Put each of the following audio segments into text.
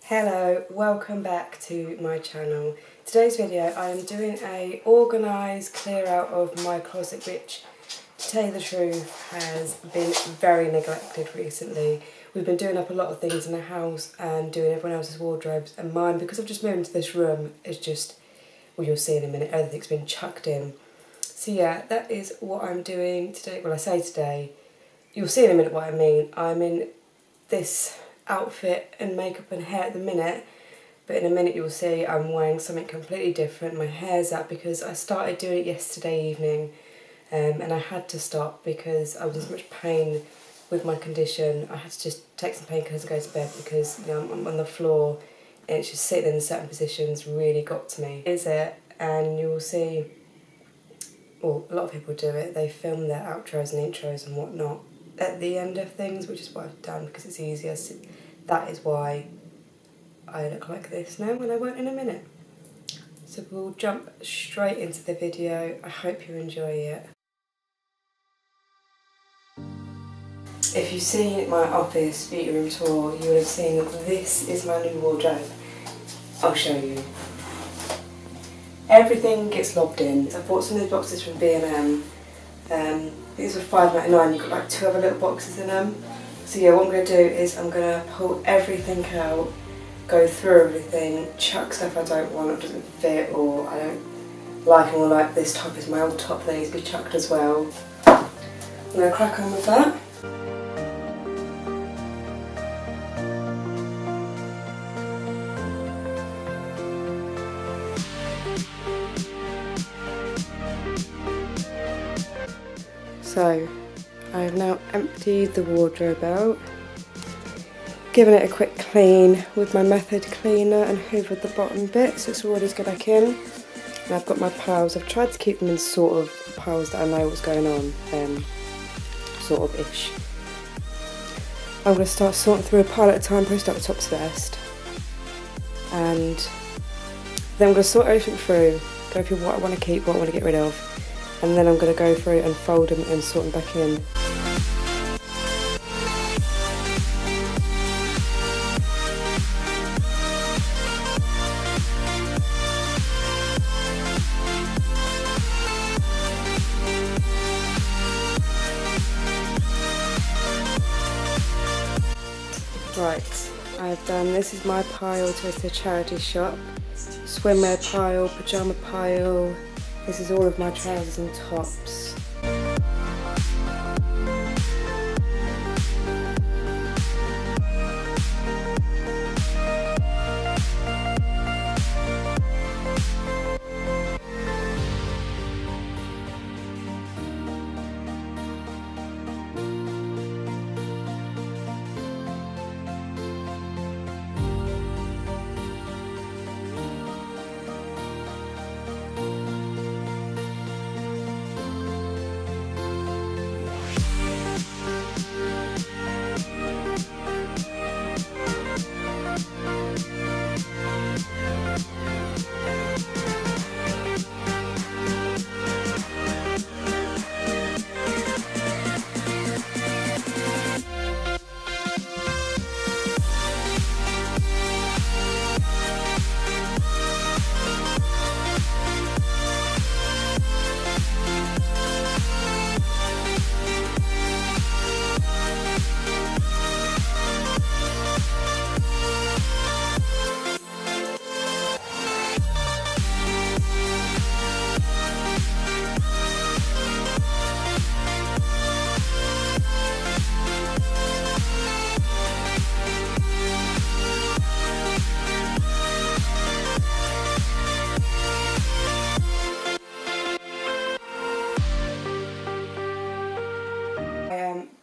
Hello, welcome back to my channel. Today's video I am doing a organised clear out of my closet, which to tell you the truth has been very neglected recently. We've been doing up a lot of things in the house and doing everyone else's wardrobes, and mine, because I've just moved into this room, is just, well, you'll see in a minute, everything's been chucked in. So yeah, that is what I'm doing today. Well, I say today, you'll see in a minute what I mean. I'm in this outfit and makeup and hair at the minute, but in a minute you'll see I'm wearing something completely different. My hair's up because I started doing it yesterday evening, and I had to stop because I was in so much pain with my condition. I had to just take some painkillers and go to bed because, you know, I'm on the floor and it's just sitting in certain positions really got to me. Is it? And you will see, well, a lot of people do it, they film their outros and intros and whatnot at the end of things, which is what I've done because it's easier. So that is why I look like this now, and I won't in a minute. So we'll jump straight into the video. I hope you enjoy it. If you've seen my office beauty room tour, you would have seen that this is my new wardrobe. I'll show you. Everything gets lobbed in. I bought some of these boxes from B&M. These were $5.99, you've got like 2 other little boxes in them. So yeah, what I'm going to do is I'm going to pull everything out, go through everything, chuck stuff I don't want or doesn't fit or I don't like, or like this top is my old top that needs to be chucked as well. I'm going to crack on with that. So, I have now emptied the wardrobe out, given it a quick clean with my Method cleaner and hoovered the bottom bit so it's all ready to go back in. And I've got my piles. I've tried to keep them in sort of piles that I know what's going on, sort of ish. I'm going to start sorting through a pile at a time, probably start with tops first. And then I'm going to sort everything through, go through what I want to keep, what I want to get rid of. And then I'm going to go through and fold them and sort them back in. Right, I've done, this is my pile to the charity shop. Swimwear pile, pyjama pile. This is all of my trousers and tops.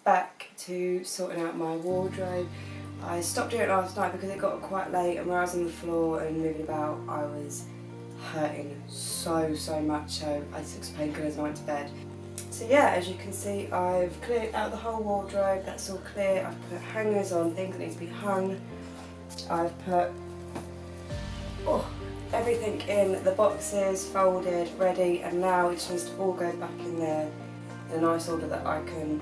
Back to sorting out my wardrobe. I stopped doing it last night because it got quite late, and when I was on the floor and moving about I was hurting so much, so I took some painkillers and I went to bed. So yeah, as you can see, I've cleared out the whole wardrobe, that's all clear. I've put hangers on things that need to be hung. I've put everything in the boxes, folded, ready, and now it just needs to all go back in there in a nice order that I can,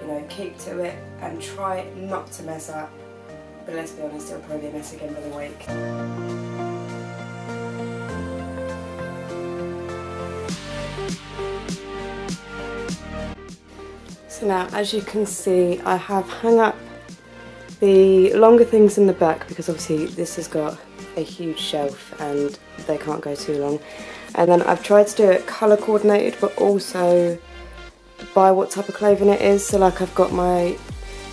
you know, keep to it and try not to mess up. but let's be honest, it'll probably be a mess again by the week. So now, as you can see, I have hung up the longer things in the back because obviously this has got a huge shelf and they can't go too long. And then I've tried to do it colour coordinated, but also by what type of clothing it is. So like I've got my,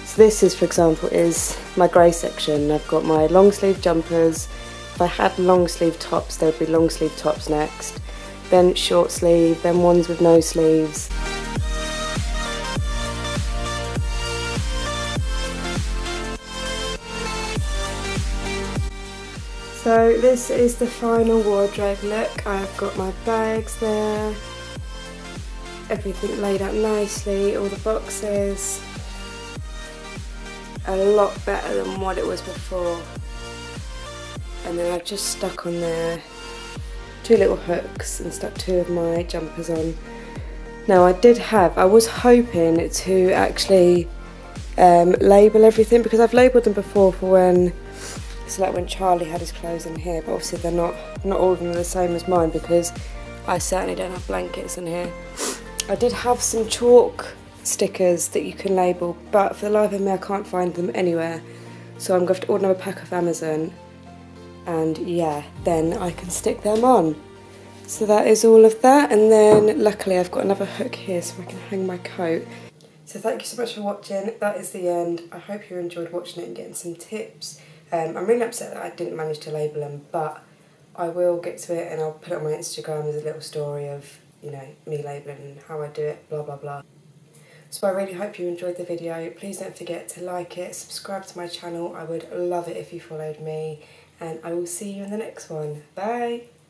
so this is, for example, is my grey section. I've got my long sleeve jumpers. If I had long sleeve tops, there would be long sleeve tops next, then short sleeve, then ones with no sleeves. So this is the final wardrobe look. I've got my bags there, everything laid out nicely, all the boxes. A lot better than what it was before. And then I've just stuck on there 2 little hooks and stuck 2 of my jumpers on. Now I was hoping to actually label everything, because I've labelled them before for when, so like when Charlie had his clothes in here, but obviously they're not all of them are the same as mine because I certainly don't have blankets in here. I did have some chalk stickers that you can label, but for the life of me I can't find them anywhere. So I'm going to have to order another pack of Amazon, and yeah, then I can stick them on. So that is all of that, and then luckily I've got another hook here so I can hang my coat. So thank you so much for watching. That is the end. I hope you enjoyed watching it and getting some tips. I'm really upset that I didn't manage to label them, but I will get to it and I'll put it on my Instagram as a little story of, you know, me labelling and how I do it, blah blah blah. So I really hope you enjoyed the video. Please don't forget to like it, subscribe to my channel. I would love it if you followed me, and I will see you in the next one. Bye!